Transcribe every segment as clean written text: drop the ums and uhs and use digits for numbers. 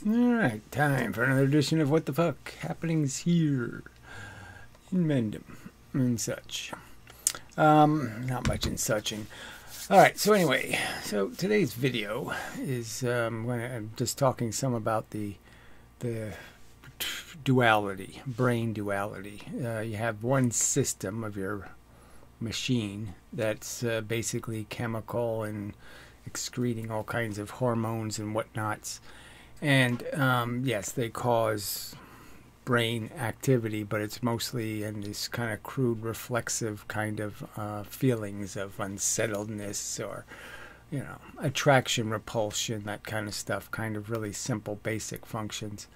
Alright, time for another edition of What the Fuck Happenings here in Mendham and such. Not much in suching. Alright, so anyway, so today's video is when I'm just talking some about the duality, brain duality. You have one system of your machine that's basically chemical and excreting all kinds of hormones and whatnots. And yes, they cause brain activity, but it's mostly in this kind of crude reflexive kind of feelings of unsettledness or, you know, attraction, repulsion, that kind of stuff, kind of really simple, basic functions.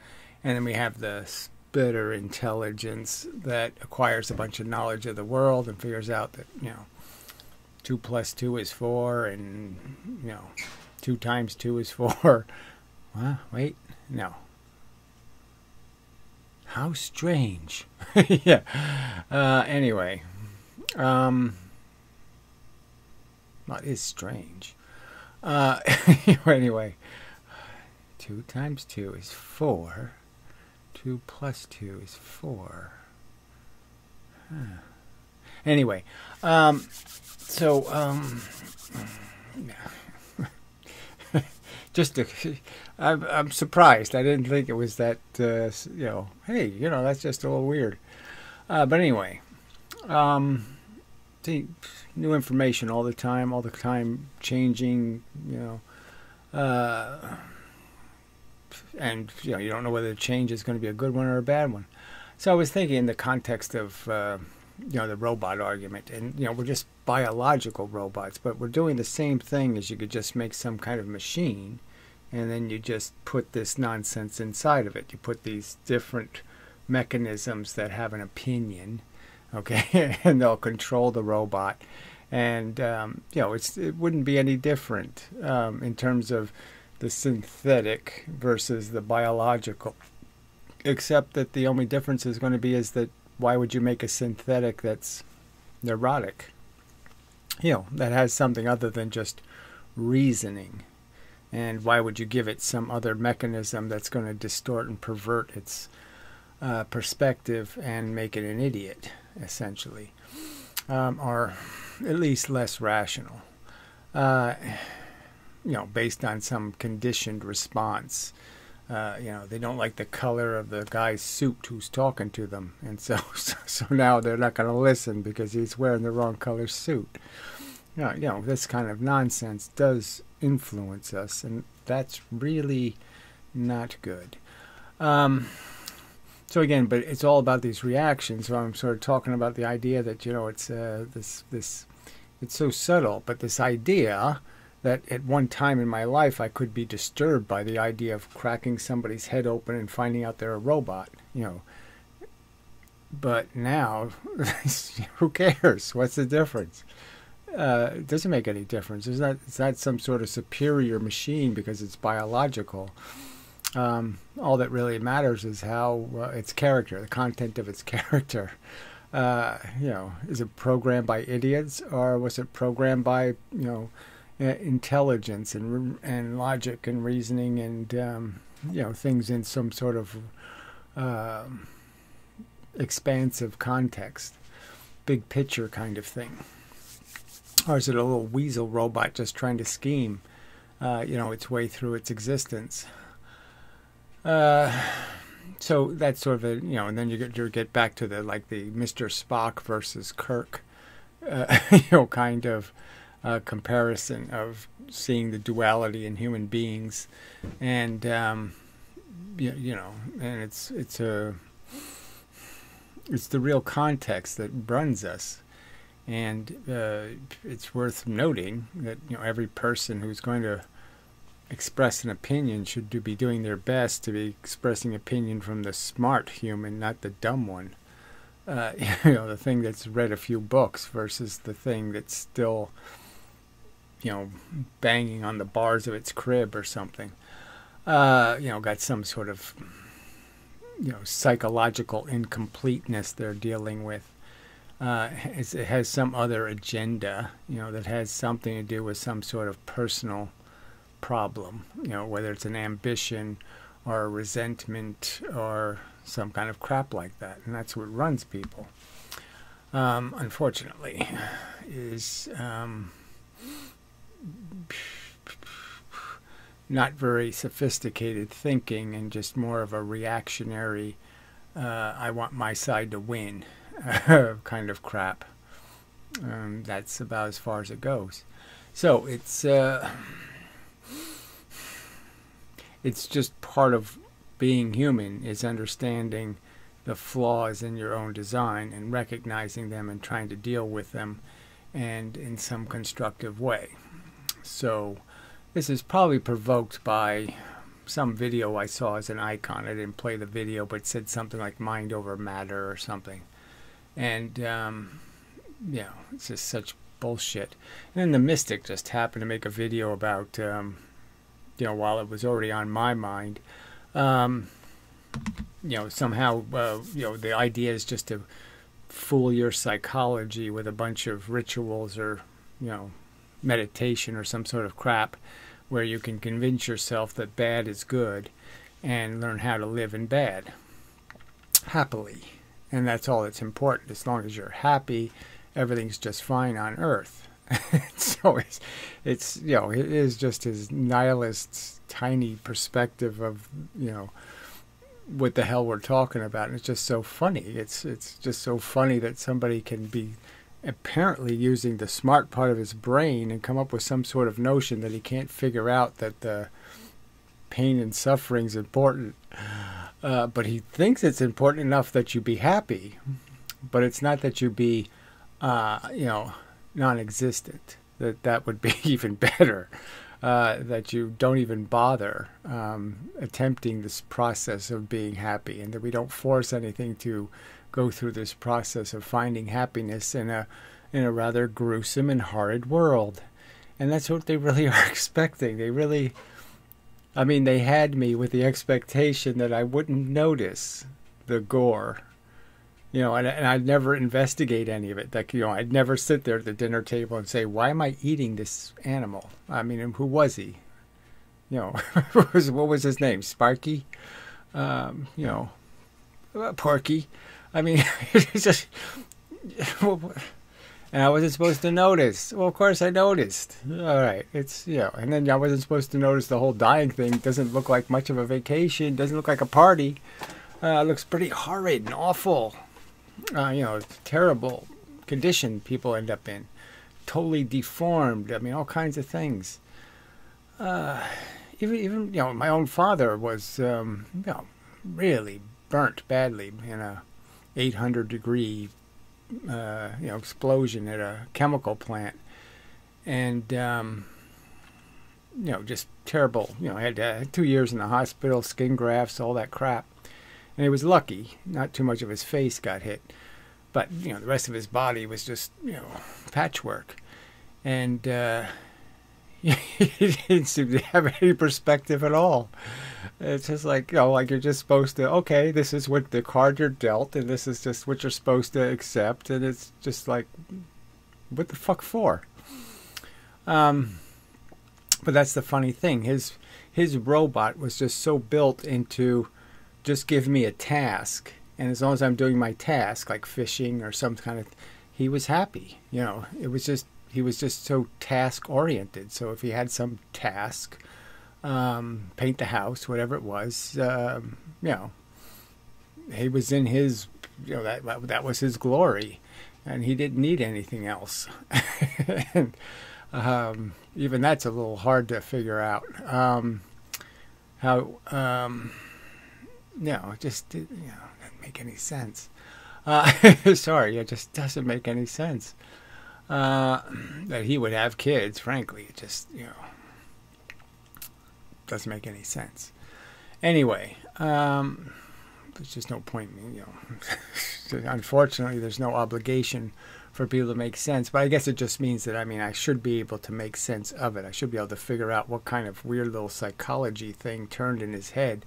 And then we have the better intelligence that acquires a bunch of knowledge of the world and figures out that, you know, 2 + 2 is 4, and, you know, 2 × 2 is 4. Wait, no. How strange. Yeah. Anyway. Well, it is strange. Anyway. 2 × 2 is 4. 2 + 2 is 4. Anyway. Just I'm surprised. I didn't think it was that, you know, hey, you know, that's just a little weird. But anyway, see, new information all the time changing, you know, and, you know, you don't know whether the change is going to be a good one or a bad one. So I was thinking in the context of, you know, the robot argument, and, you know, we're just biological robots, but we're doing the same thing as you could just make some kind of machine, and then you just put this nonsense inside of it. You put these different mechanisms that have an opinion, okay, and they'll control the robot. And, you know, it wouldn't be any different in terms of the synthetic versus the biological, except that the only difference is going to be is that why would you make a synthetic that's neurotic? You know, that has something other than just reasoning. And why would you give it some other mechanism that's going to distort and pervert its perspective and make it an idiot, essentially? Or at least less rational. You know, based on some conditioned response. You know, they don't like the color of the guy's suit who's talking to them, and so now they're not going to listen because he's wearing the wrong color suit. You know, this kind of nonsense does influence us, and that's really not good. So again, but it's all about these reactions. So I'm sort of talking about the idea that, you know, it's it's so subtle, but this idea that at one time in my life I could be disturbed by the idea of cracking somebody's head open and finding out they're a robot, you know. But now, who cares? What's the difference? It doesn't make any difference. It's not some sort of superior machine because it's biological. All that really matters is how its character, the content of its character. You know, is it programmed by idiots, or was it programmed by, you know, intelligence and logic and reasoning and you know, things in some sort of expansive context, big picture kind of thing? Or is it a little weasel robot just trying to scheme, you know, its way through its existence? So that's sort of a, you know, and then you get back to the, like, the Mr. Spock versus Kirk, you know, kind of comparison of seeing the duality in human beings, and you know, and it's the real context that runs us. And it's worth noting that, you know, every person who's going to express an opinion should be doing their best to be expressing opinion from the smart human, not the dumb one. You know, the thing that's read a few books versus the thing that's still, you know, banging on the bars of its crib or something. You know, got some sort of, you know, psychological incompleteness they're dealing with. It has some other agenda, you know, that has something to do with some sort of personal problem, you know, whether it's an ambition or resentment or some kind of crap like that. And that's what runs people, unfortunately, is not very sophisticated thinking and just more of a reactionary, I want my side to win kind of crap. That's about as far as it goes. So it's just part of being human, is understanding the flaws in your own design and recognizing them and trying to deal with them, and in some constructive way. So this is probably provoked by some video I saw as an icon. I didn't play the video, but it said something like mind over matter or something. And, it's just such bullshit. And then the Mystic just happened to make a video about, while it was already on my mind, somehow, the idea is just to fool your psychology with a bunch of rituals or, meditation or some sort of crap, where you can convince yourself that bad is good and learn how to live in bad happily. And that's all that's important. As long as you're happy, everything's just fine on earth. So it is just his nihilist tiny perspective of, what the hell we're talking about. And it's just so funny. It's just so funny that somebody can be apparently using the smart part of his brain and come up with some sort of notion that he can't figure out that the pain and suffering is important. But he thinks it's important enough that you be happy. But it's not that you be, non-existent. That would be even better. That you don't even bother attempting this process of being happy, and that we don't force anything to go through this process of finding happiness in a rather gruesome and horrid world. And that's what they really are expecting. They really, they had me with the expectation that I wouldn't notice the gore, and I'd never investigate any of it. Like, I'd never sit there at the dinner table and say, why am I eating this animal? And who was he? What was his name? Sparky? Porky? It's just, and I wasn't supposed to notice. Well, of course I noticed. All right, and then I wasn't supposed to notice the whole dying thing. It doesn't look like much of a vacation. Doesn't look like a party. It looks pretty horrid and awful. Terrible condition people end up in. Totally deformed. All kinds of things. Even my own father was, really burnt badly in a 800-degree, explosion at a chemical plant, and just terrible. I had 2 years in the hospital, skin grafts, all that crap, and he was lucky. Not too much of his face got hit, but the rest of his body was just patchwork, and he didn't seem to have any perspective at all. It's just like, like you're just supposed to, okay, this is what the card you're dealt, and this is just what you're supposed to accept, and it's just like, what the fuck for? But that's the funny thing. His robot was just so built into just give me a task, and as long as I'm doing my task, like fishing or some kind of, he was happy. It was just, he was just so task oriented. So if he had some task, paint the house, whatever it was, he was in his, that was his glory, and he didn't need anything else. And even that's a little hard to figure out. It just doesn't make any sense. Sorry, it just doesn't make any sense. That he would have kids, frankly, it just, doesn't make any sense. Anyway, there's just no point in, unfortunately, there's no obligation for people to make sense, but I guess it just means that, I should be able to make sense of it. I should be able to figure out what kind of weird little psychology thing turned in his head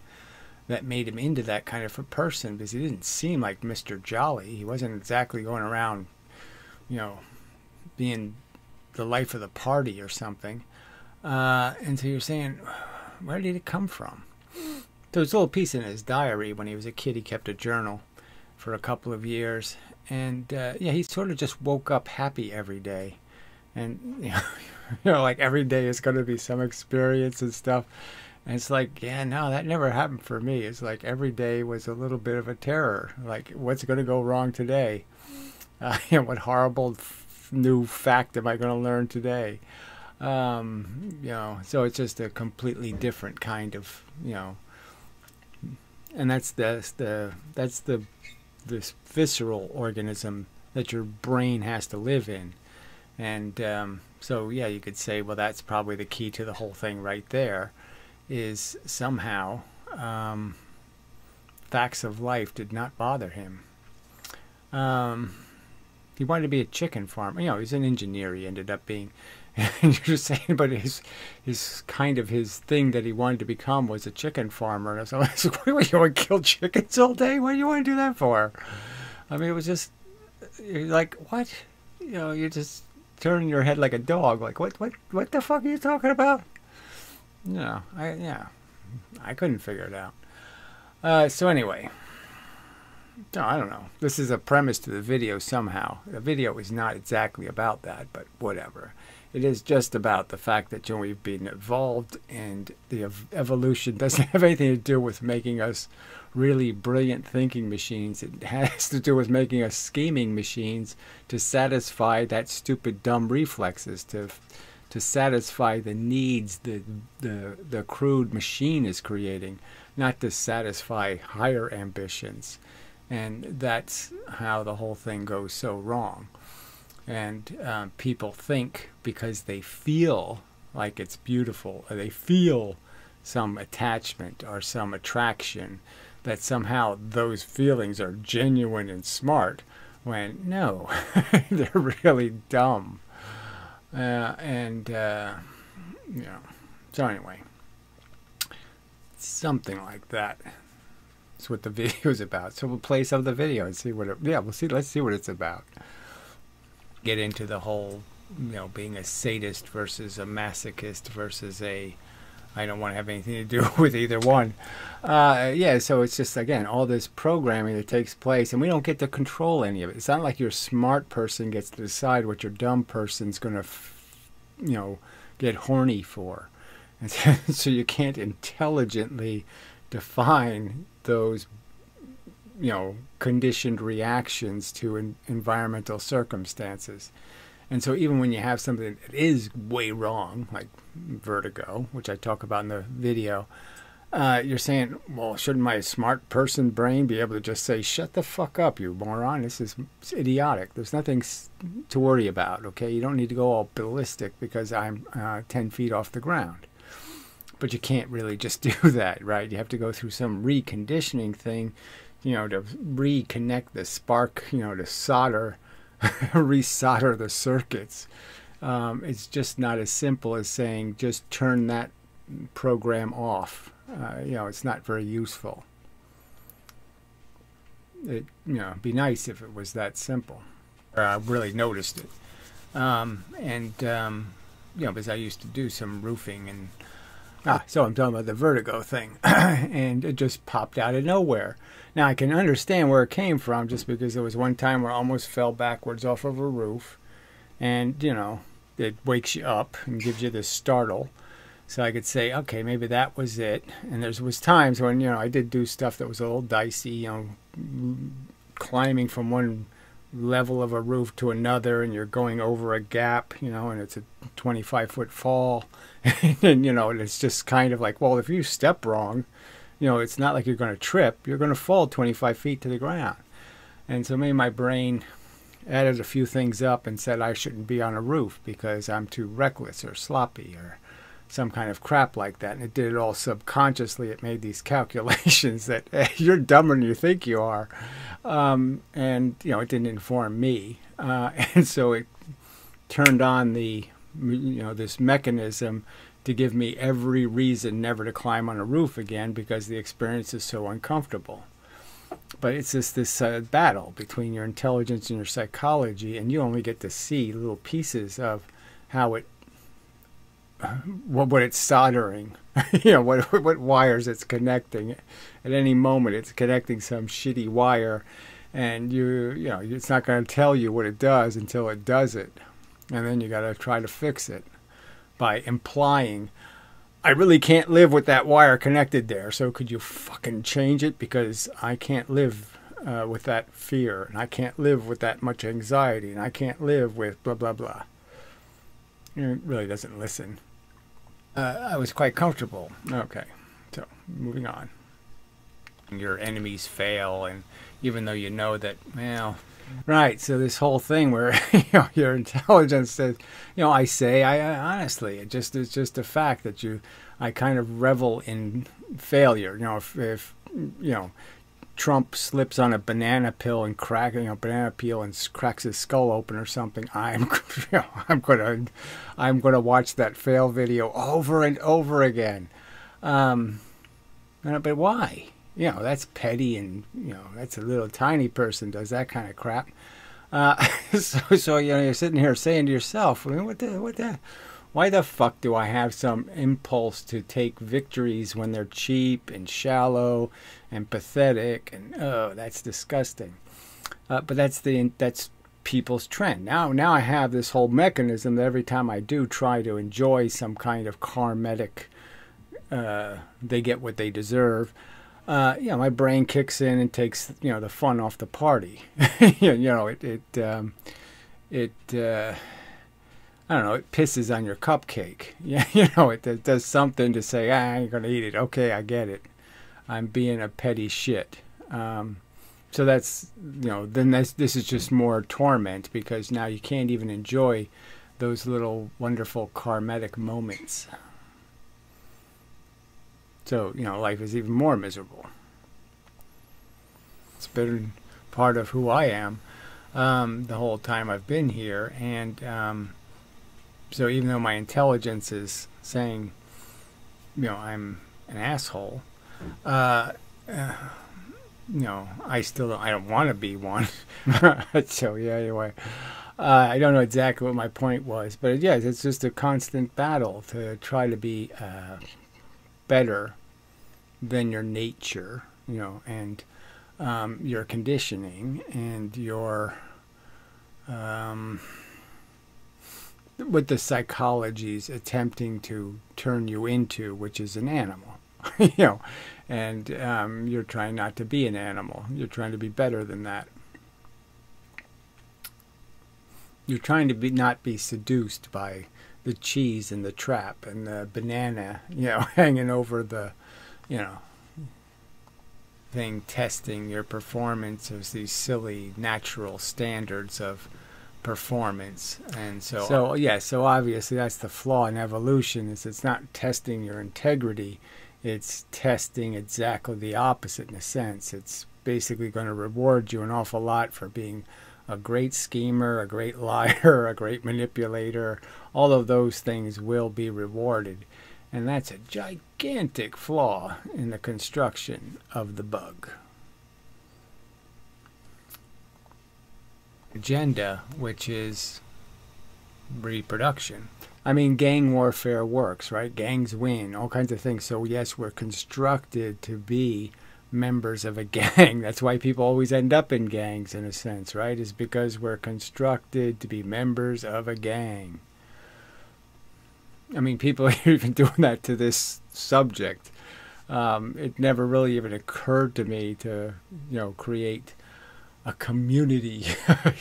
that made him into that kind of a person, because he didn't seem like Mr. Jolly. He wasn't exactly going around, being the life of the party or something. And so you're saying, where did it come from? there was a little piece in his diary when he was a kid. He kept a journal for a couple of years, and yeah, he sort of just woke up happy every day, and like every day is going to be some experience and stuff. And it's like, yeah, no, that never happened for me. It's like every day was a little bit of a terror. Like, what's going to go wrong today? What horrible new fact am I going to learn today? So it's just a completely different kind of, and that's this visceral organism that your brain has to live in. And so, yeah, you could say, well, that's probably the key to the whole thing right there, is somehow facts of life did not bother him. He wanted to be a chicken farmer. He's an engineer. He ended up being, and you're just saying, but his kind of his thing that he wanted to become was a chicken farmer. And I was like, what, you want to kill chickens all day? What do you want to do that for? I mean, it was just, you're like, what? You're just turning your head like a dog. Like, what the fuck are you talking about? I couldn't figure it out. So anyway, I don't know. This is a premise to the video somehow. The video is not exactly about that, but whatever. It is just about the fact that we've been evolved, and the evolution doesn't have anything to do with making us really brilliant thinking machines. It has to do with making us scheming machines to satisfy that stupid dumb reflexes, to satisfy the needs the crude machine is creating, not to satisfy higher ambitions. And that's how the whole thing goes so wrong. And people think because they feel like it's beautiful, or they feel some attachment or some attraction, that somehow those feelings are genuine and smart, when no, they're really dumb. So anyway, something like that. That's what the video is about. So we'll play some of the video and see what let's see what it's about. Get into the whole, being a sadist versus a masochist versus I don't want to have anything to do with either one. So it's just, again, all this programming that takes place, and we don't get to control any of it. It's not like your smart person gets to decide what your dumb person's going to, get horny for. And so you can't intelligently define those, conditioned reactions to environmental circumstances. And so even when you have something that is way wrong, like vertigo, which I talk about in the video, you're saying, well, shouldn't my smart person brain be able to just say, shut the fuck up, you moron, it's idiotic. There's nothing to worry about, okay? You don't need to go all ballistic because I'm 10 feet off the ground. But you can't really just do that, right? You have to go through some reconditioning thing, to reconnect the spark, to solder, resolder the circuits. It's just not as simple as saying, just turn that program off. It's not very useful. It'd be nice if it was that simple. I really noticed it. Because I used to do some roofing and so I'm talking about the vertigo thing, and it just popped out of nowhere. Now, I can understand where it came from, just because there was one time where I almost fell backwards off of a roof, and, it wakes you up and gives you this startle. So I could say, okay, maybe that was it. And there was times when, I did do stuff that was a little dicey, climbing from one level of a roof to another, and you're going over a gap, and it's a 25-foot fall. And, and it's just kind of like, well, if you step wrong, it's not like you're going to trip. You're going to fall 25 feet to the ground. And so maybe my brain added a few things up and said I shouldn't be on a roof because I'm too reckless or sloppy or some kind of crap like that. And it did it all subconsciously. It made these calculations that you're dumber than you think you are. And, it didn't inform me. And so it turned on the, this mechanism to give me every reason never to climb on a roof again because the experience is so uncomfortable. But it's just this battle between your intelligence and your psychology, and you only get to see little pieces of how it what it's soldering, you know, what wires it's connecting. At any moment, it's connecting some shitty wire, and you know, it's not going to tell you what it does until it does it, and then you got to try to fix it by implying, I really can't live with that wire connected there, so could you fucking change it, because I can't live with that fear, and I can't live with that much anxiety, and I can't live with blah blah blah. It really doesn't listen. I was quite comfortable. Okay, so moving on. Your enemies fail, and even though you know that, well, right, so this whole thing where you know, your intelligence says, you know, I honestly, it's just a fact that I kind of revel in failure. You know, if you know, Trump slips on a banana peel and banana peel and cracks his skull open or something, I'm gonna watch that fail video over and over again. But why? You know, that's petty, and you know, that's a little tiny person does that kind of crap. So you know, you're sitting here saying to yourself, why the fuck do I have some impulse to take victories when they're cheap and shallow and pathetic, and oh, that's disgusting. But that's people's trend. Now I have this whole mechanism that every time I do try to enjoy some kind of karmatic, they get what they deserve. You know, my brain kicks in and takes, you know, the fun off the party. You know, I don't know, it pisses on your cupcake. Yeah, you know, it does something to say, I ain't gonna eat it. Okay, I get it. I'm being a petty shit. So that's, you know, then this is just more torment, because now you can't even enjoy those little wonderful karmatic moments. So, you know, life is even more miserable. It's been part of who I am the whole time I've been here, and so even though my intelligence is saying, you know, I'm an asshole, you know, I don't want to be one. So yeah, anyway, I don't know exactly what my point was, but yes, it's just a constant battle to try to be better than your nature, you know, and your conditioning and your what the psychology's attempting to turn you into, which is an animal. You know, and you're trying not to be an animal. You're trying to be better than that. You're trying to not be seduced by the cheese in the trap and the banana, you know, hanging over the, you know, thing, testing your performance of these silly natural standards of performance. And so obviously that's the flaw in evolution, is it's not testing your integrity, it's testing exactly the opposite in a sense. It's basically going to reward you an awful lot for being a great schemer, a great liar, a great manipulator. All of those things will be rewarded. And that's a gigantic flaw in the construction of the bug. Agenda, which is reproduction. I mean, gang warfare works, right? Gangs win, all kinds of things. So yes, we're constructed to be members of a gang. That's why people always end up in gangs, in a sense, right? Is because we're constructed to be members of a gang. I mean, people are even doing that to this subject. It never really even occurred to me to, you know, create a community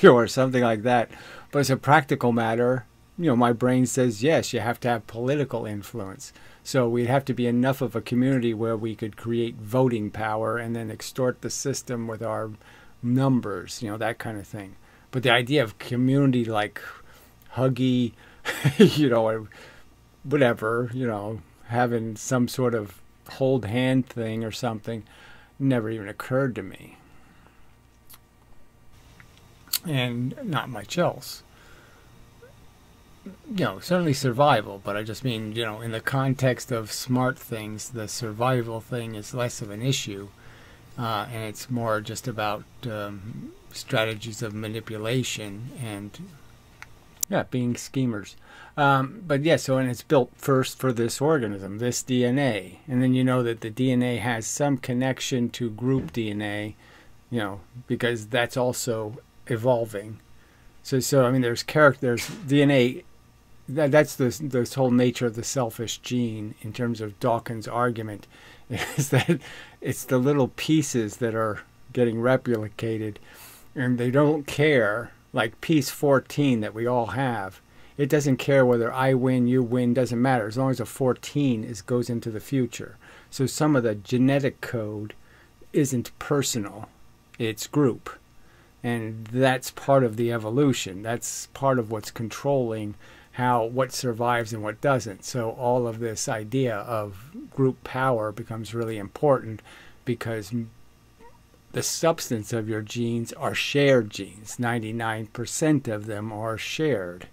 or something like that. But as a practical matter, you know, my brain says, yes, you have to have political influence. So we'd have to be enough of a community where we could create voting power and then extort the system with our numbers, you know, that kind of thing. But the idea of community like Huggy, you know, whatever, you know, having some sort of hold hand thing or something never even occurred to me. And not much else. You know, certainly survival, but I just mean, you know, in the context of smart things, the survival thing is less of an issue, and it's more just about strategies of manipulation and Yeah, being schemers. But yeah, so and it's built first for this organism, this DNA, and then you know that the DNA has some connection to group DNA, you know, because that's also evolving. So I mean, there's DNA. That's this whole nature of the selfish gene in terms of Dawkins' argument, is that it's the little pieces that are getting replicated, and they don't care. Like piece 14 that we all have, it doesn't care whether I win, you win, doesn't matter, as long as a 14 goes into the future. So some of the genetic code isn't personal, it's group. And that's part of the evolution. That's part of what's controlling what survives and what doesn't. So all of this idea of group power becomes really important, because the substance of your genes are shared genes. 99% of them are shared.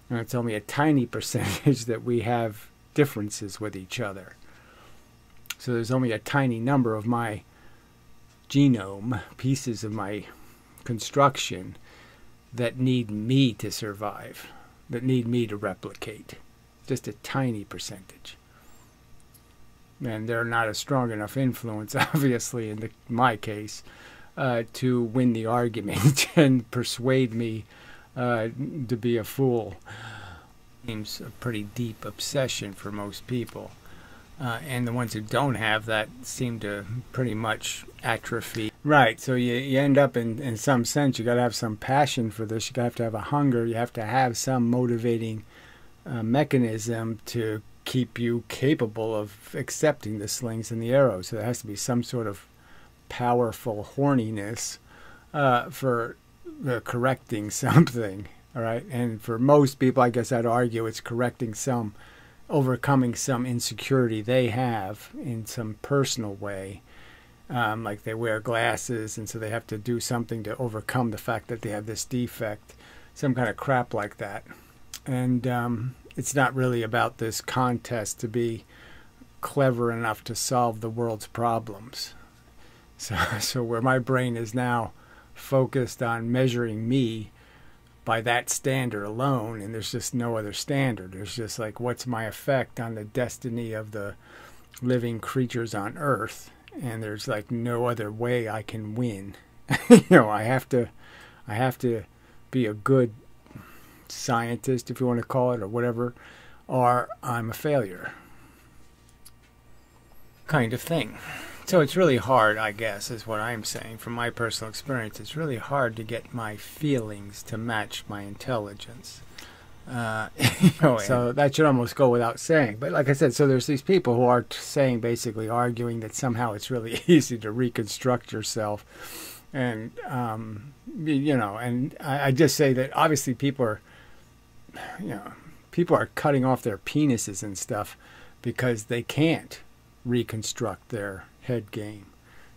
And it's only a tiny percentage that we have differences with each other. So there's only a tiny number of my genome, pieces of my construction, that need me to survive, that need me to replicate. Just a tiny percentage. And they're not a strong enough influence, obviously, in my case, to win the argument and persuade me to be a fool. Seems a pretty deep obsession for most people. And the ones who don't have that seem to pretty much atrophy. Right, so you end up in some sense, you got to have some passion for this. You have to have a hunger. You have to have some motivating mechanism to keep you capable of accepting the slings and the arrows. So there has to be some sort of powerful horniness for correcting something, all right? And for most people, I guess I'd argue it's overcoming some insecurity they have in some personal way. Like they wear glasses, and so they have to do something to overcome the fact that they have this defect, some kind of crap like that. And it's not really about this contest to be clever enough to solve the world's problems. So where my brain is now focused on measuring me by that standard alone, and there's just no other standard. There's just like, what's my effect on the destiny of the living creatures on Earth? And there's like no other way I can win. You know, I have to be a good scientist, if you want to call it, or whatever, or I'm a failure, kind of thing. So it's really hard, I guess, is what I'm saying. From my personal experience, it's really hard to get my feelings to match my intelligence. So that should almost go without saying. But like I said, so there's these people who are basically arguing that somehow it's really easy to reconstruct yourself. And, you know, and I just say that obviously people are cutting off their penises and stuff because they can't reconstruct their head game,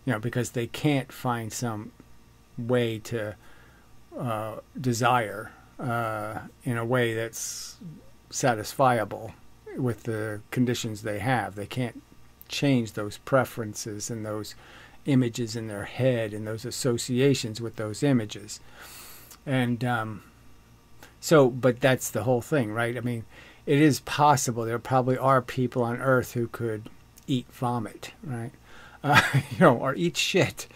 you know, because they can't find some way to desire in a way that's satisfiable with the conditions they have. They can't change those preferences and those images in their head and those associations with those images. And but that's the whole thing, right? I mean, it is possible. There probably are people on Earth who could eat vomit, right? You know, or eat shit.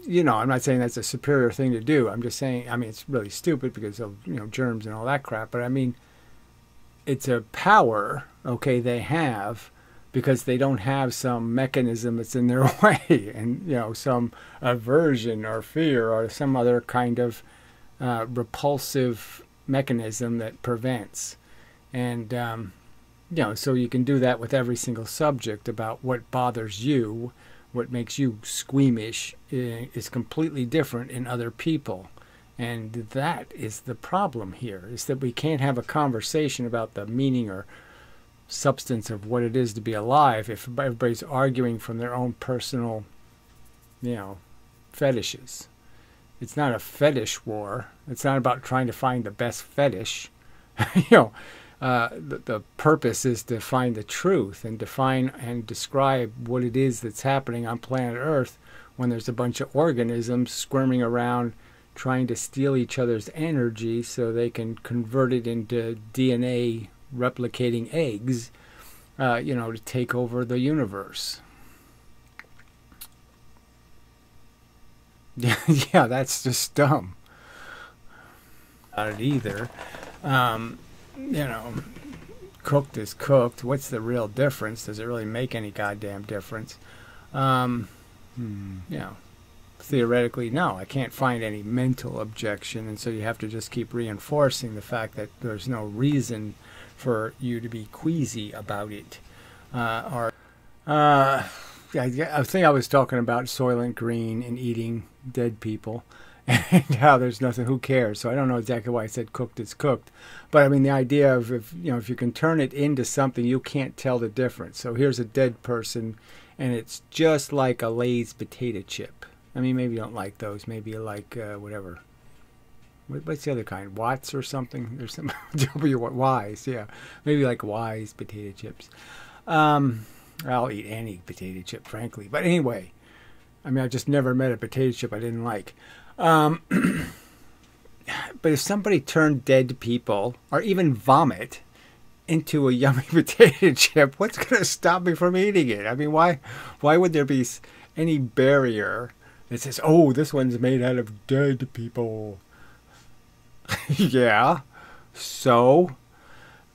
You know, I'm not saying that's a superior thing to do. I'm just saying, I mean, it's really stupid because of, you know, germs and all that crap. But I mean, it's a power, okay, they have because they don't have some mechanism that's in their way, and, you know, some aversion or fear or some other kind of repulsive mechanism that prevents. And, you know, so you can do that with every single subject about what bothers you. What makes you squeamish is completely different in other people. And that is the problem here, is that we can't have a conversation about the meaning or substance of what it is to be alive if everybody's arguing from their own personal, you know, fetishes. It's not a fetish war. It's not about trying to find the best fetish. You know, the purpose is to find the truth and define and describe what it is that's happening on planet Earth when there's a bunch of organisms squirming around trying to steal each other's energy so they can convert it into DNA replicating eggs, to take over the universe. Yeah, that's just dumb. Not it either. Cooked is cooked. What's the real difference? Does it really make any goddamn difference? Theoretically, no. I can't find any mental objection, and so you have to just keep reinforcing the fact that there's no reason for you to be queasy about it. I think I was talking about Soylent Green and eating dead people, and how there's nothing. Who cares? So I don't know exactly why I said cooked is cooked, but I mean the idea of if you can turn it into something, you can't tell the difference. So here's a dead person, and it's just like a Lay's potato chip. I mean, maybe you don't like those. Maybe you like whatever. What's the other kind? Watts or something? There's some Wise, yeah. Maybe like Wise potato chips. I'll eat any potato chip, frankly. But anyway, I mean, I just never met a potato chip I didn't like. But if somebody turned dead people, or even vomit, into a yummy potato chip, what's going to stop me from eating it? I mean, why would there be any barrier that says, oh, this one's made out of dead people? Yeah, so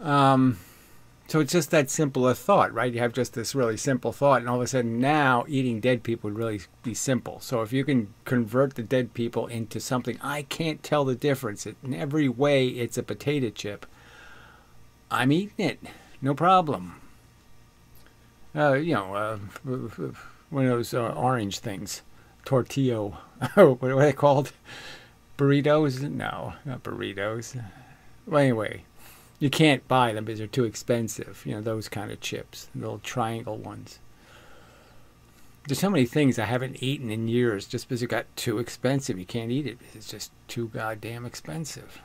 it's just that simple a thought, right? You have just this really simple thought, and all of a sudden now eating dead people would really be simple. So if you can convert the dead people into something, I can't tell the difference. In every way, it's a potato chip. I'm eating it, no problem. One of those orange things, tortillo. What are they called? Burritos? No, not burritos. Well, anyway, you can't buy them because they're too expensive. Those kind of chips, the little triangle ones. There's so many things I haven't eaten in years just because it got too expensive. You can't eat it because it's just too goddamn expensive.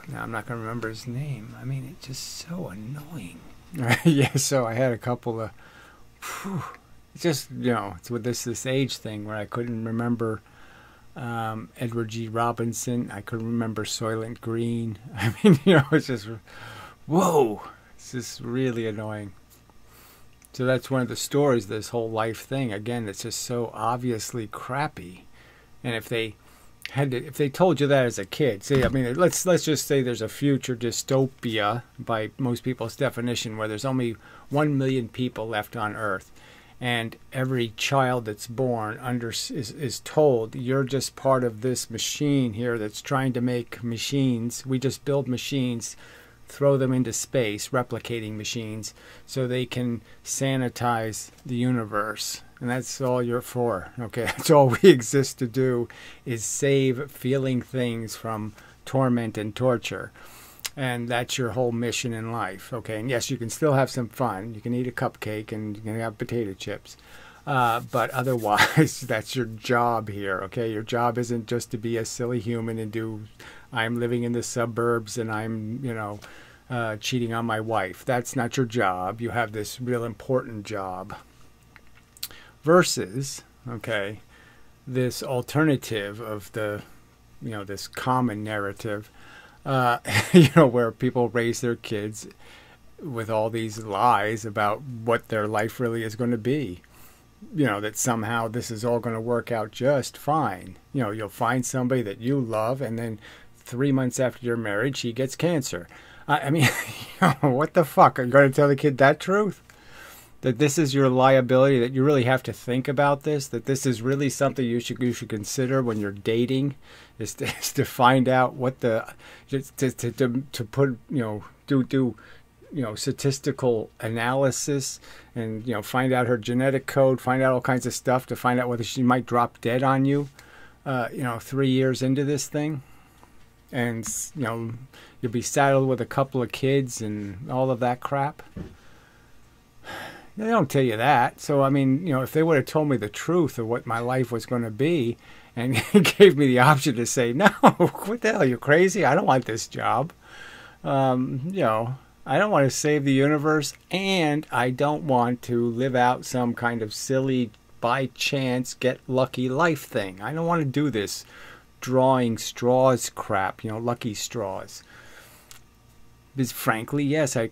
Now I'm not going to remember his name. I mean, it's just so annoying. Yeah, so I had a couple of... It's just, it's with this age thing where I couldn't remember Edward G. Robinson. I couldn't remember Soylent Green. I mean, it's just, whoa. It's just really annoying. So that's one of the stories of this whole life thing. Again, it's just so obviously crappy. And if they told you that as a kid, see, I mean, let's just say there's a future dystopia by most people's definition where there's only 1 million people left on Earth. And every child that's born is told, you're just part of this machine here that's trying to make machines. We just build machines, throw them into space, replicating machines, so they can sanitize the universe. And that's all you're for. Okay, that's all we exist to do, is save feeling things from torment and torture. And that's your whole mission in life, okay? And yes, you can still have some fun. You can eat a cupcake and you can have potato chips. But otherwise, that's your job here, okay? Your job isn't just to be a silly human and I'm living in the suburbs and I'm, cheating on my wife. That's not your job. You have this real important job. Versus, okay, this alternative of the, this common narrative, where people raise their kids with all these lies about what their life really is going to be. That somehow this is all going to work out just fine. You'll find somebody that you love, and then 3 months after you're married, she gets cancer. I mean, what the fuck? Are you going to tell the kid that truth? That this is your liability, that you really have to think about this, that this is really something you should consider when you're dating, is to find out what to put, do statistical analysis and, find out her genetic code, find out all kinds of stuff to find out whether she might drop dead on you, 3 years into this thing. And, you'll be saddled with a couple of kids and all of that crap. They don't tell you that. So, I mean, if they would have told me the truth of what my life was going to be and gave me the option to say, no, what the hell, you crazy? I don't want this job. I don't want to save the universe, and I don't want to live out some kind of silly by chance get lucky life thing. I don't want to do this drawing straws crap, you know, lucky straws. Because frankly, yes, I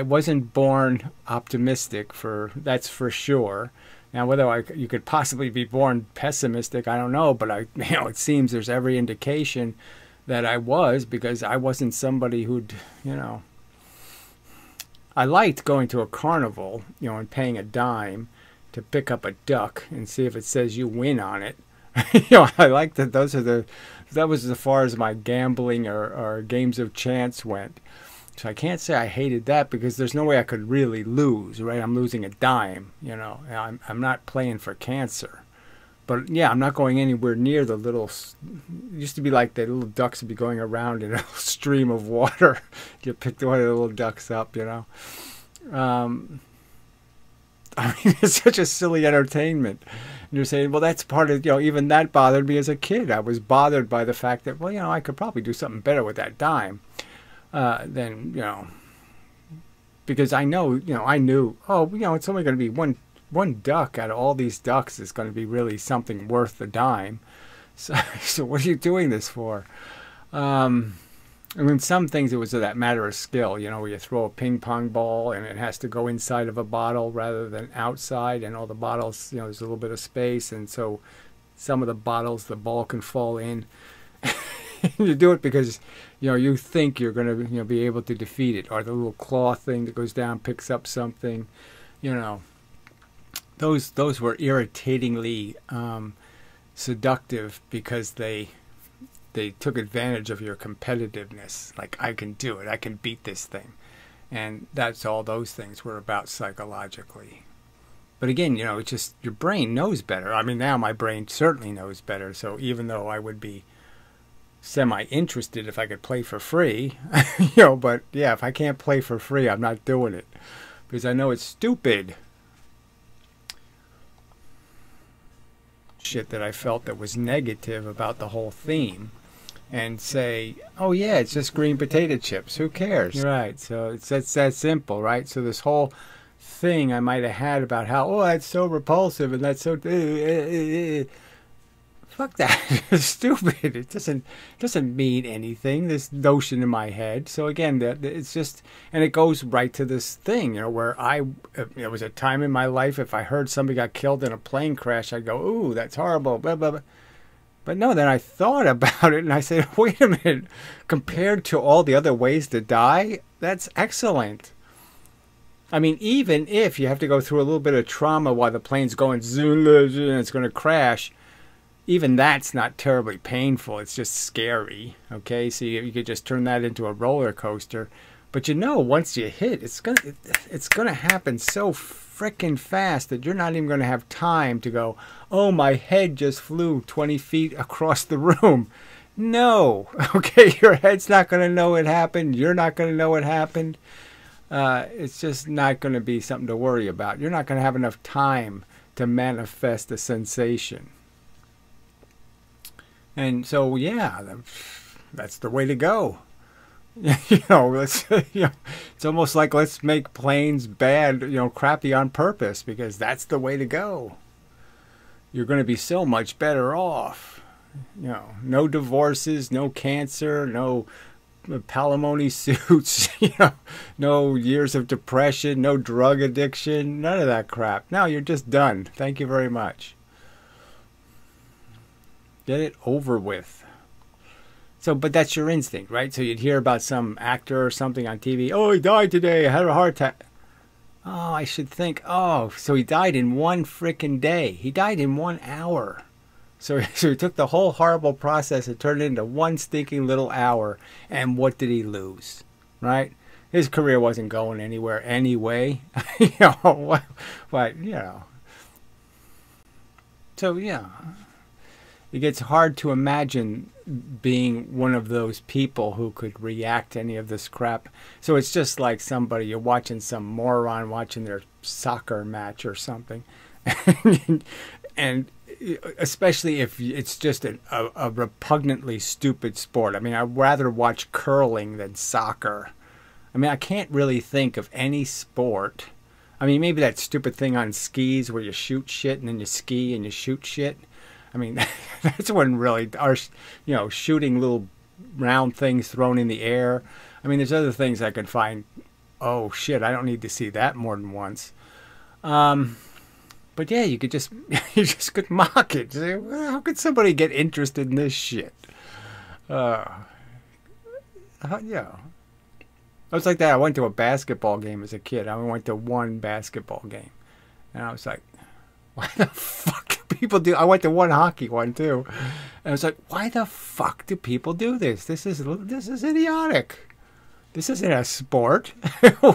wasn't born optimistic, that's for sure. Now, whether you could possibly be born pessimistic, I don't know, but it seems there's every indication that I was, because I wasn't somebody who'd, I liked going to a carnival, and paying a dime to pick up a duck and see if it says you win on it. I liked that. That was as far as my gambling or games of chance went. So I can't say I hated that, because there's no way I could really lose, right? I'm losing a dime, I'm not playing for cancer. But yeah, I'm not going anywhere near the little, it used to be like the little ducks would be going around in a stream of water. You picked one of the little ducks up, I mean, it's such a silly entertainment. And you're saying, well, that's part of, even that bothered me as a kid. I was bothered by the fact that, well, I could probably do something better with that dime. Then, because I know, I knew, oh, it's only going to be one duck out of all these ducks is going to be really something worth the dime. So what are you doing this for? I mean, some things it was that matter of skill, where you throw a ping pong ball and it has to go inside of a bottle rather than outside, and all the bottles, there's a little bit of space, and so some of the bottles the ball can fall in. You do it because you think you're going to be able to defeat it, or the little claw thing that goes down picks up something. Those were irritatingly seductive, because they took advantage of your competitiveness. Like, I can do it, I can beat this thing, and that's all those things were about psychologically. But again, it's just your brain knows better. I mean, now my brain certainly knows better. So even though I would be semi-interested if I could play for free, but yeah, if I can't play for free, I'm not doing it, because I know it's stupid. Shit that I felt that was negative about the whole theme, and say, oh yeah, it's just green potato chips, who cares? Right, so it's that simple, right? So this whole thing I might have had about how, oh, that's so repulsive and that's so fuck that. It's stupid. It doesn't mean anything, this notion in my head. So again, it's just, and it goes right to this thing, where there was a time in my life, if I heard somebody got killed in a plane crash, I'd go, ooh, that's horrible, blah, blah, blah. But no, then I thought about it and I said, wait a minute, compared to all the other ways to die, that's excellent. I mean, even if you have to go through a little bit of trauma while the plane's going zoom and it's going to crash, even that's not terribly painful. It's just scary. Okay, so you could just turn that into a roller coaster. But once you hit, it's gonna happen so frickin' fast that you're not even gonna have time to go, oh, my head just flew 20 feet across the room. No, okay, your head's not gonna know it happened. You're not gonna know it happened. It's just not gonna be something to worry about. You're not gonna have enough time to manifest the sensation. And so, yeah, that's the way to go. It's almost like, let's make planes bad, crappy on purpose, because that's the way to go. You're going to be so much better off. No divorces, no cancer, no palimony suits, no years of depression, no drug addiction, none of that crap. No, you're just done. Thank you very much. Get it over with. So, but that's your instinct, right? So you'd hear about some actor or something on TV. Oh, he died today. I had a heart attack. Oh, I should think, oh, so he died in one frickin' day. He died in 1 hour. So he took the whole horrible process and turned it into one stinking little hour. And what did he lose, right? His career wasn't going anywhere anyway. But. So, yeah. It gets hard to imagine being one of those people who could react to any of this crap. So it's just like you're watching some moron watching their soccer match or something. And especially if it's just a repugnantly stupid sport. I mean, I'd rather watch curling than soccer. I mean, I can't really think of any sport I mean, maybe that stupid thing on skis where you shoot shit and then you ski and you shoot shit. I mean, that's when really are, you know, shooting little round things thrown in the air. I mean, there's other things I can find. Oh shit, I don't need to see that more than once. But yeah, you could just you just could mock it. Say, well, how could somebody get interested in this shit? Yeah. I was like that. I went to a basketball game as a kid. I went to one basketball game, and I was like, why the fuck do people do? I went to one hockey one too, and I was like, why the fuck do people do this? This is idiotic. This isn't a sport.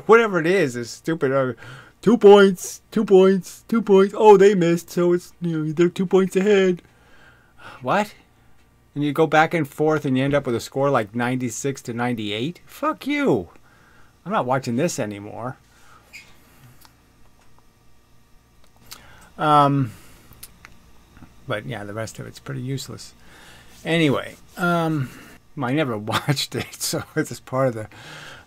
Whatever it is stupid. 2 points, 2 points, 2 points. Oh, they missed, so it's, you know, they're 2 points ahead. What? And you go back and forth and you end up with a score like 96 to 98? Fuck you. I'm not watching this anymore. But yeah, the rest of it's pretty useless. Anyway, I never watched it, so it's just part of the...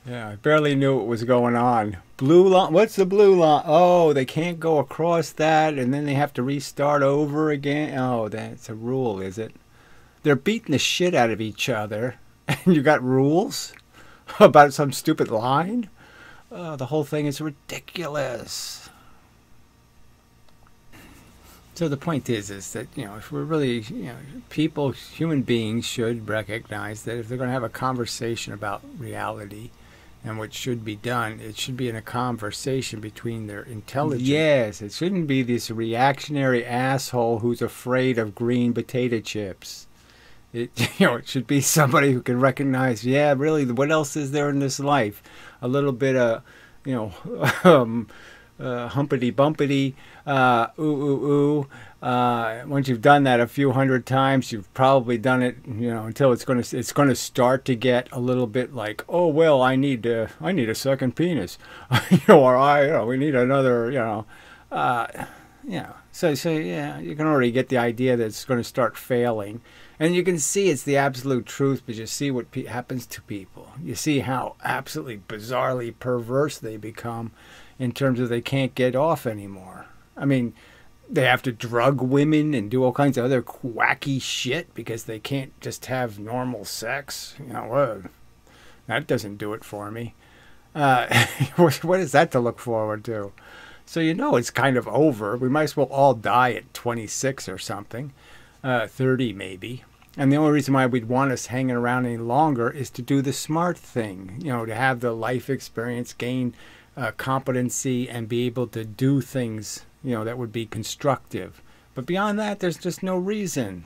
Yeah, I barely knew what was going on. Blue line. What's the blue line? Oh, they can't go across that, and then they have to restart over again. Oh, that's a rule, is it? They're beating the shit out of each other, and you got rules about some stupid line? The whole thing is ridiculous. So the point is that, you know, if we're really, you know, people, human beings should recognize that if they're going to have a conversation about reality, and what should be done, it should be in a conversation between their intelligence. Yes, it shouldn't be this reactionary asshole who's afraid of green potato chips. It, you know, it should be somebody who can recognize, yeah, really, what else is there in this life? A little bit of, you know, humpity bumpity, ooh ooh ooh. Once you've done that a few hundred times, you've probably done it, you know, until it's going to start to get a little bit like, oh well, I need a second penis, you know, or we need another, you know, yeah. So yeah, you can already get the idea that it's going to start failing, and you can see it's the absolute truth, but you see what happens to people. You see how absolutely bizarrely perverse they become, in terms of they can't get off anymore. I mean, they have to drug women and do all kinds of other wacky shit because they can't just have normal sex. You know, that doesn't do it for me. What is that to look forward to? So you know it's kind of over. We might as well all die at 26 or something, 30 maybe. And the only reason why we'd want us hanging around any longer is to do the smart thing. You know, to have the life experience, gain competency, and be able to do things, you know, that would be constructive. But beyond that, there's just no reason,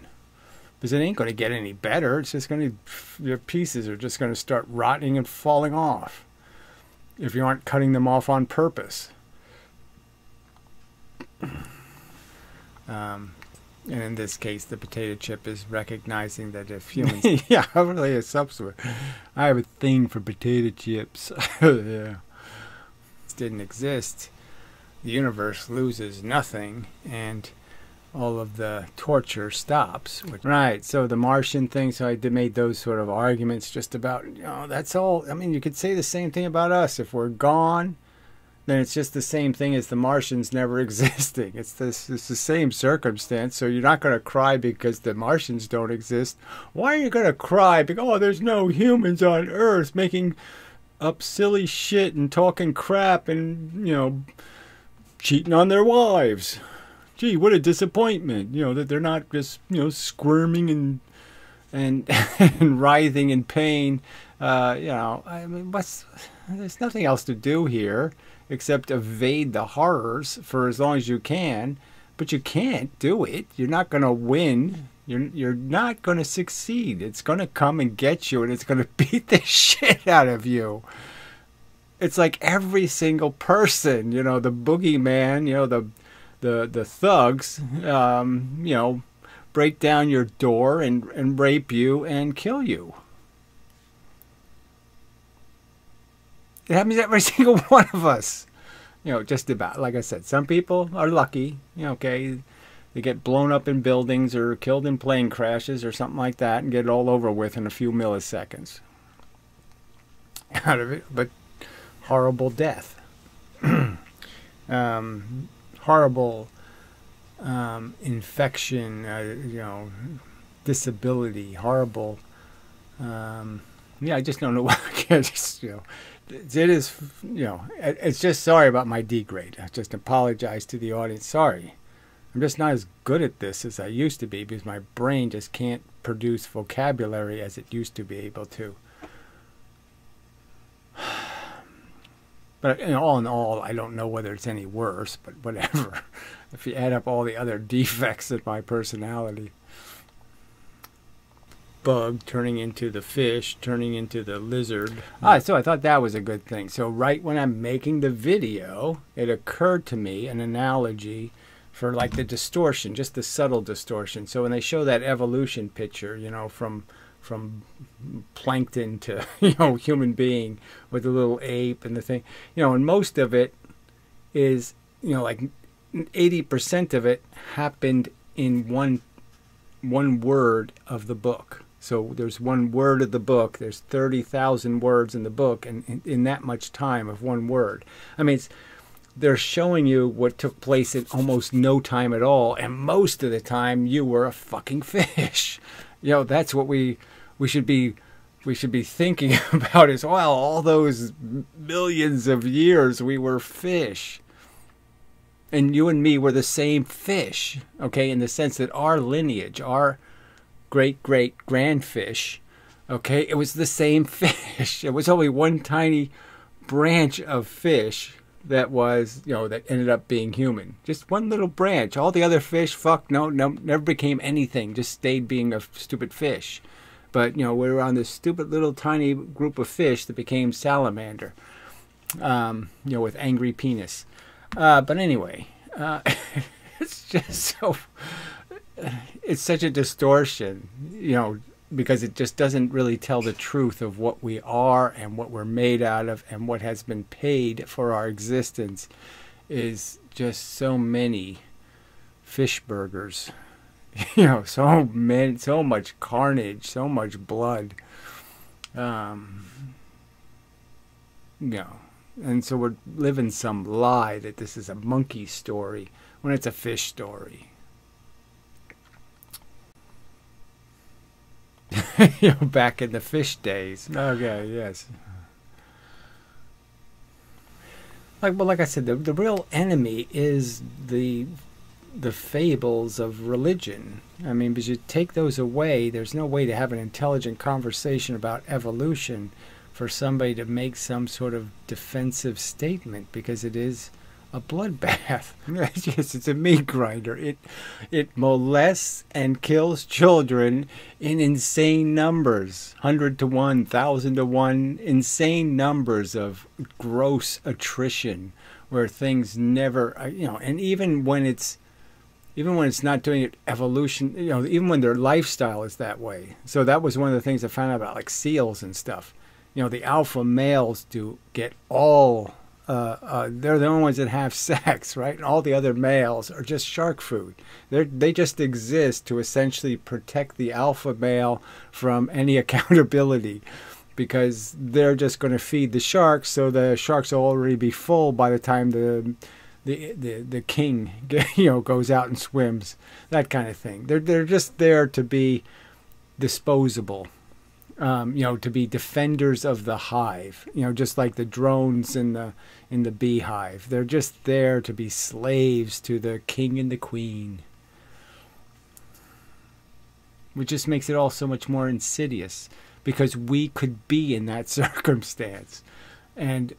because it ain't going to get any better. It's just going to, your pieces are just going to start rotting and falling off if you aren't cutting them off on purpose. And in this case, the potato chip is recognizing that if humans... Yeah, I'm really a substitute. I have a thing for potato chips. Yeah. Didn't exist, the universe loses nothing, and all of the torture stops. Right, so the Martian thing, so I made those sort of arguments just about, you know, that's all. I mean, you could say the same thing about us. If we're gone, then it's just the same thing as the Martians never existing. It's the same circumstance, so you're not going to cry because the Martians don't exist. Why are you going to cry because, oh, there's no humans on Earth making up silly shit and talking crap and, you know, cheating on their wives? Gee, what a disappointment, you know, that they're not just, you know, squirming and and writhing in pain. You know, I mean, there's nothing else to do here except evade the horrors for as long as you can, but you can't do it. You're not going to win. You're not going to succeed. It's going to come and get you, and it's going to beat the shit out of you. It's like every single person, you know, the boogeyman, you know, the thugs, you know, break down your door and rape you and kill you. It happens to every single one of us. You know, just about. Like I said, some people are lucky. You know, okay, they get blown up in buildings or killed in plane crashes or something like that and get it all over with in a few milliseconds out of it. But horrible death. horrible infection, disability, horrible. I just don't know what I can just, it is, it's just sorry about my D grade. I just apologize to the audience. Sorry. I'm just not as good at this as I used to be because my brain just can't produce vocabulary as it used to be able to. But all in all, I don't know whether it's any worse, but whatever. If you add up all the other defects in my personality. Bug turning into the fish, turning into the lizard. So I thought that was a good thing. So right when I'm making the video, it occurred to me an analogy for like the distortion, just the subtle distortion. So when they show that evolution picture, from plankton to human being with the little ape and the thing, and most of it is like 80% of it happened in one word of the book. So there's one word of the book, there's 30,000 words in the book, and in that much time of one word. I mean, they're showing you what took place in almost no time at all, and most of the time you were a fucking fish. That's what we should be thinking about is, well, all those millions of years we were fish. And you and me were the same fish, okay, in the sense that our lineage, our great-great-grandfish, okay, it was the same fish. It was only one tiny branch of fish that was, that ended up being human. Just one little branch. All the other fish, never became anything. Just stayed being a stupid fish. But, we were on this stupid little tiny group of fish that became salamander, with angry penis. But anyway, it's just so, it's such a distortion, because it just doesn't really tell the truth of what we are and what we're made out of and what has been paid for our existence is just so many fish burgers, so much carnage, so much blood, And so we're living some lie that this is a monkey story when it's a fish story. Back in the fish days. Okay, yes. Like I said, the real enemy is the fables of religion. I mean, because you take those away, there's no way to have an intelligent conversation about evolution for somebody to make some sort of defensive statement, because it is a bloodbath. Yes, it's a meat grinder. It molests and kills children in insane numbers, 100 to 1, 1,000 to 1, insane numbers of gross attrition, where things never, and even when it's not doing it evolution, even when their lifestyle is that way. So that was one of the things I found out about, like seals and stuff. The alpha males do get all, they're the only ones that have sex, right? And all the other males are just shark food. They just exist to essentially protect the alpha male from any accountability, because they're just going to feed the sharks, so the sharks will already be full by the time the king goes out and swims, that kind of thing. They're just there to be disposable. To be defenders of the hive, just like the drones in the beehive. They're just there to be slaves to the king and the queen, which just makes it all so much more insidious, because we could be in that circumstance, and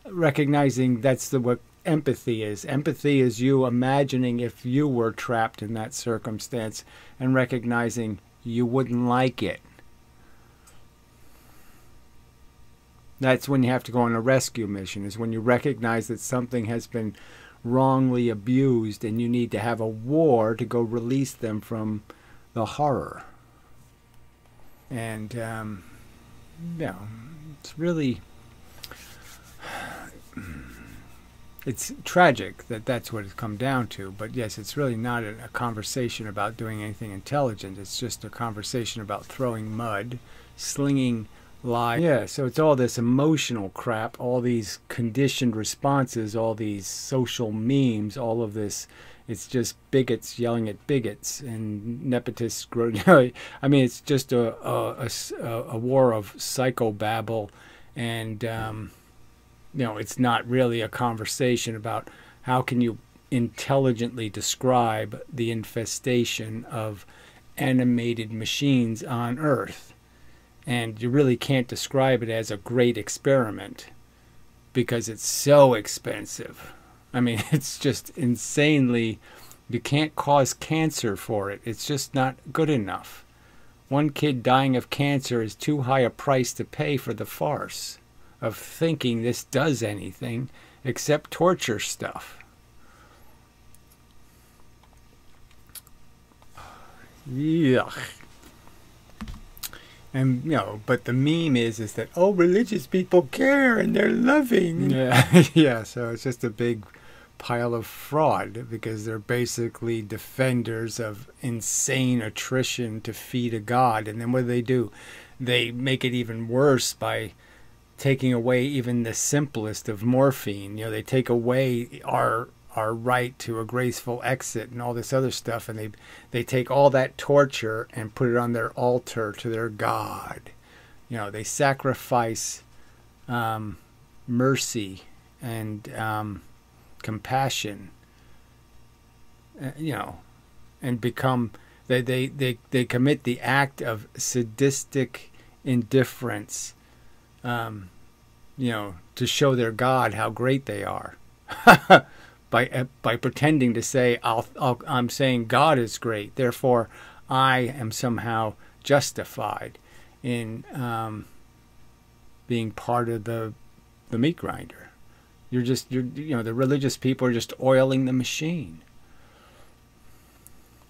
recognizing that's what empathy is. Empathy is you imagining if you were trapped in that circumstance and recognizing you wouldn't like it. That's when you have to go on a rescue mission, is when you recognize that something has been wrongly abused and you need to have a war to go release them from the horror. And, it's really, it's tragic that that's what it's come down to. But yes, it's really not a conversation about doing anything intelligent. It's just a conversation about throwing mud, slinging lie. Yeah, so it's all this emotional crap, all these conditioned responses, all these social memes, all of this. It's just bigots yelling at bigots and nepotists. I mean, it's just a war of psychobabble, and it's not really a conversation about how can you intelligently describe the infestation of animated machines on Earth. And you really can't describe it as a great experiment because it's so expensive. I mean, it's just insanely, you can't cause cancer for it. It's just not good enough. One kid dying of cancer is too high a price to pay for the farce of thinking this does anything except torture stuff. Yuck. And, but the meme is that, oh, religious people care and they're loving. Yeah, yeah, so it's just a big pile of fraud because they're basically defenders of insane attrition to feed a god. And then what do? They make it even worse by taking away even the simplest of morphine. They take away our right to a graceful exit and all this other stuff, and they take all that torture and put it on their altar to their god. They sacrifice mercy and compassion, and become they commit the act of sadistic indifference, to show their god how great they are. By pretending to say, I'm saying God is great, therefore I am somehow justified in being part of the meat grinder. The religious people are just oiling the machine.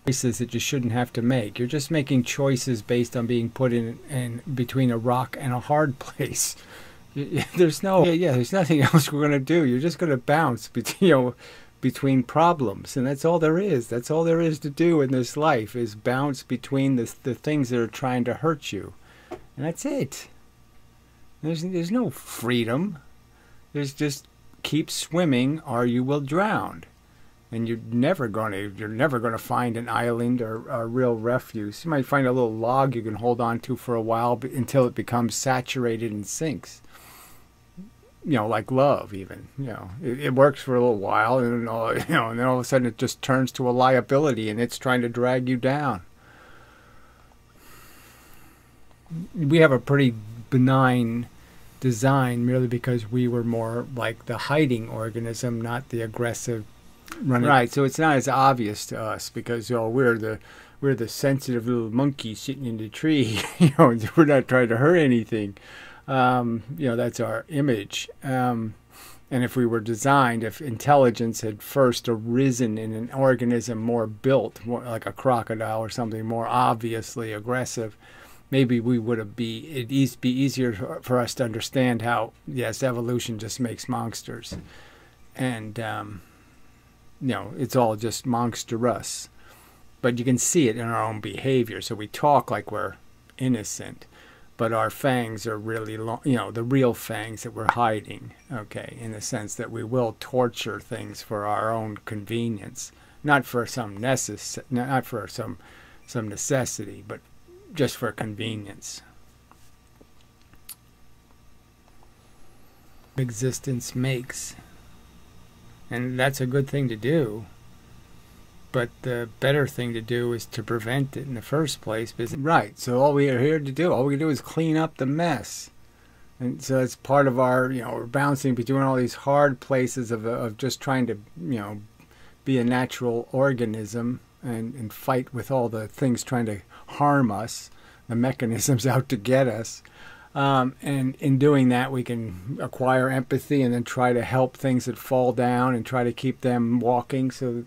Choices that you shouldn't have to make. You're just making choices based on being put in between a rock and a hard place. There's nothing else we're going to do. You're just going to bounce between problems, and that's all there is. That's all there is to do in this life, is bounce between the things that are trying to hurt you, and that's it. There's no freedom. There's just keep swimming or you will drown, and you're never going to find an island or a real refuge. You might find a little log you can hold on to for a while until it becomes saturated and sinks. Like love, even. It works for a little while, and then all of a sudden it just turns to a liability, and it's trying to drag you down. We have a pretty benign design merely because we were more like the hiding organism, not the aggressive running. Right. So it's not as obvious to us because we're the sensitive little monkey sitting in the tree. We're not trying to hurt anything. That's our image. And if we were designed, if intelligence had first arisen in an organism more built, more like a crocodile or something more obviously aggressive, maybe it'd be easier for us to understand how, yes, evolution just makes monsters. And, it's all just monstrous. But you can see it in our own behavior. So we talk like we're innocent. But our fangs are really long, the real fangs that we're hiding, okay, in the sense that we will torture things for our own convenience, not for some necessity, but just for convenience. Existence makes, and that's a good thing to do. But the better thing to do is to prevent it in the first place. Right. So all we are here to do, all we can do is clean up the mess. And so it's part of our, we're bouncing between all these hard places of just trying to, be a natural organism and fight with all the things trying to harm us, the mechanisms out to get us. And in doing that, we can acquire empathy and then try to help things that fall down and try to keep them walking so,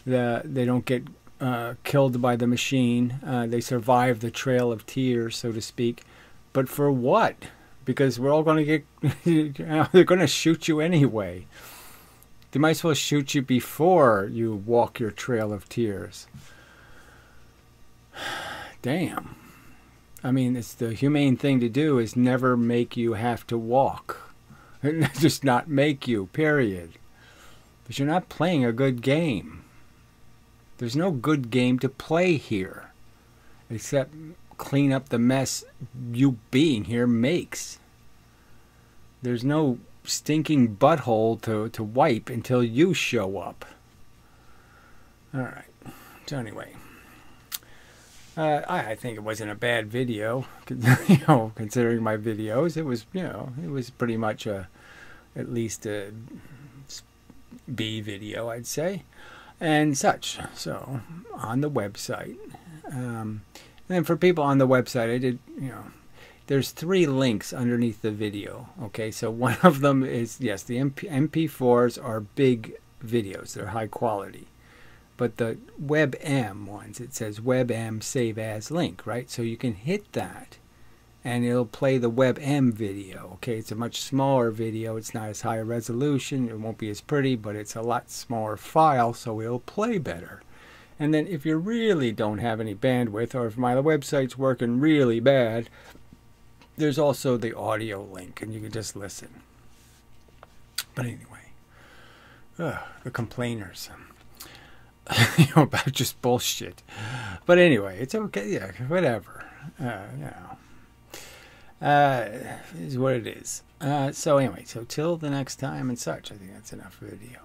they don't get killed by the machine. They survive the trail of tears, so to speak. But for what? Because we're all going to get... they're going to shoot you anyway. They might as well shoot you before you walk your trail of tears. Damn. I mean, it's the humane thing to do is never make you have to walk. Just not make you, period. But you're not playing a good game. There's no good game to play here, except clean up the mess you being here makes. There's no stinking butthole to wipe until you show up. Alright, so anyway, I think it wasn't a bad video, considering my videos. It was, it was pretty much at least a B video, I'd say, and such. So, on the website, and then for people on the website, I did, there's 3 links underneath the video. Okay, so one of them is, yes, the MP4s are big videos. They're high quality. But the WebM ones, it says WebM Save As link, right? So you can hit that, and it'll play the WebM video. Okay, it's a much smaller video. It's not as high a resolution. It won't be as pretty, but it's a lot smaller file, so it'll play better. And then if you really don't have any bandwidth, or if my website's working really bad, there's also the audio link, and you can just listen. But anyway, the complainers, about just bullshit. But anyway, it's okay. Yeah, whatever. Is what it is. So anyway, so till the next time and such. I think that's enough video.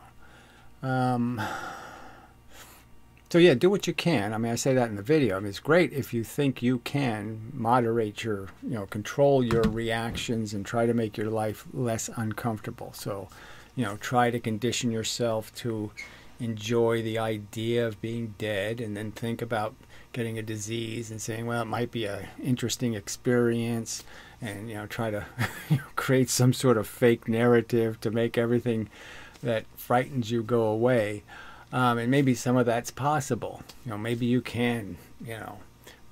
So yeah, do what you can. I mean, I say that in the video. I mean, it's great if you think you can moderate your, control your reactions and try to make your life less uncomfortable. So, try to condition yourself to enjoy the idea of being dead, and then think about getting a disease and saying, well, it might be an interesting experience, and, try to create some sort of fake narrative to make everything that frightens you go away. And maybe some of that's possible. Maybe you can,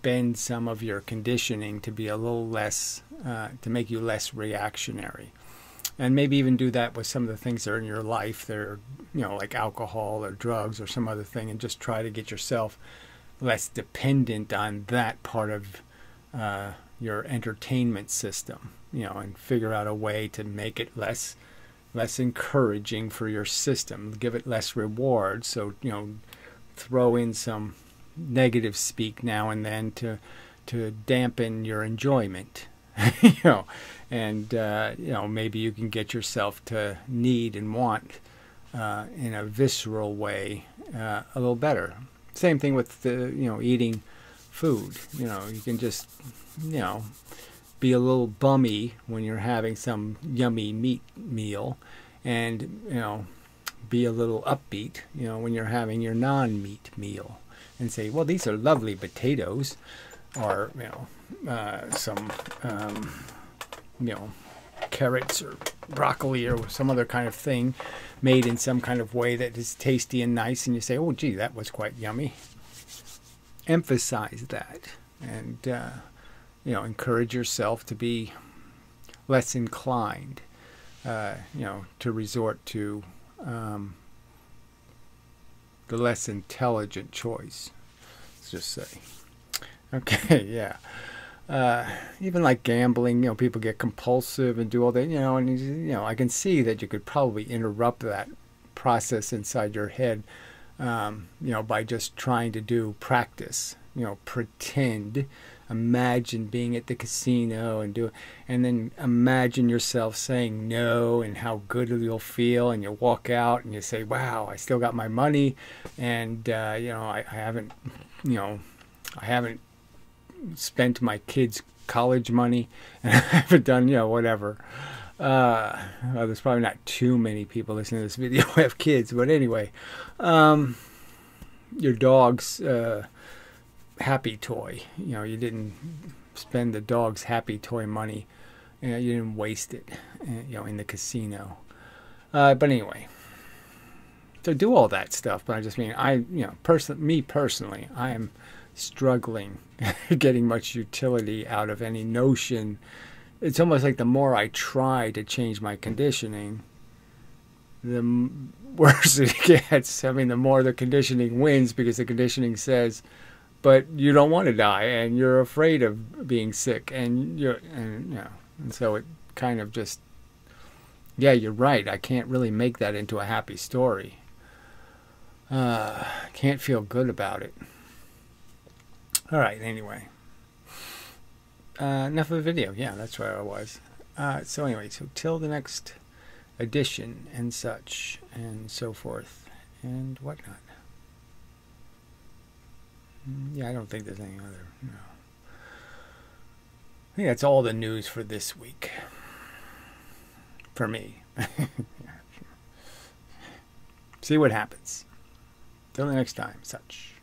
bend some of your conditioning to be a little less, to make you less reactionary. And maybe even do that with some of the things that are in your life that are, like alcohol or drugs or some other thing, and just try to get yourself less dependent on that part of your entertainment system, and figure out a way to make it less encouraging for your system, give it less reward. So, throw in some negative speak now and then to dampen your enjoyment, and maybe you can get yourself to need and want in a visceral way a little better. Same thing with the, eating food. You can just, be a little bummy when you're having some yummy meat meal, and be a little upbeat when you're having your non-meat meal, and say, well, these are lovely potatoes, or some carrots or broccoli or some other kind of thing made in some kind of way that is tasty and nice, and you say, oh gee, that was quite yummy. Emphasize that, and encourage yourself to be less inclined, to resort to the less intelligent choice. Let's just say. Okay, yeah. Even like gambling, people get compulsive and do all that, and I can see that you could probably interrupt that process inside your head, by just trying to do practice, pretend. Imagine being at the casino and then imagine yourself saying no and how good you'll feel, and you walk out and you say, wow, I still got my money, and I haven't spent my kids' college money, and I haven't done whatever. Well, there's probably not too many people listening to this video who have kids, but anyway, your dog's happy toy, you didn't spend the dog's happy toy money, you didn't waste it, in the casino. But anyway, so do all that stuff. But I just mean, me personally, I am struggling getting much utility out of any notion. It's almost like the more I try to change my conditioning, the worse it gets. I mean, the more the conditioning wins, because the conditioning says, but you don't want to die, and you're afraid of being sick, and and so it kind of just, yeah, you're right. I can't really make that into a happy story. Can't feel good about it. All right, anyway. Enough of the video. Yeah, that's where I was. So anyway, so till the next edition and such and so forth and whatnot. Yeah, I don't think there's any other. No. I think that's all the news for this week. For me. See what happens. Till the next time, such.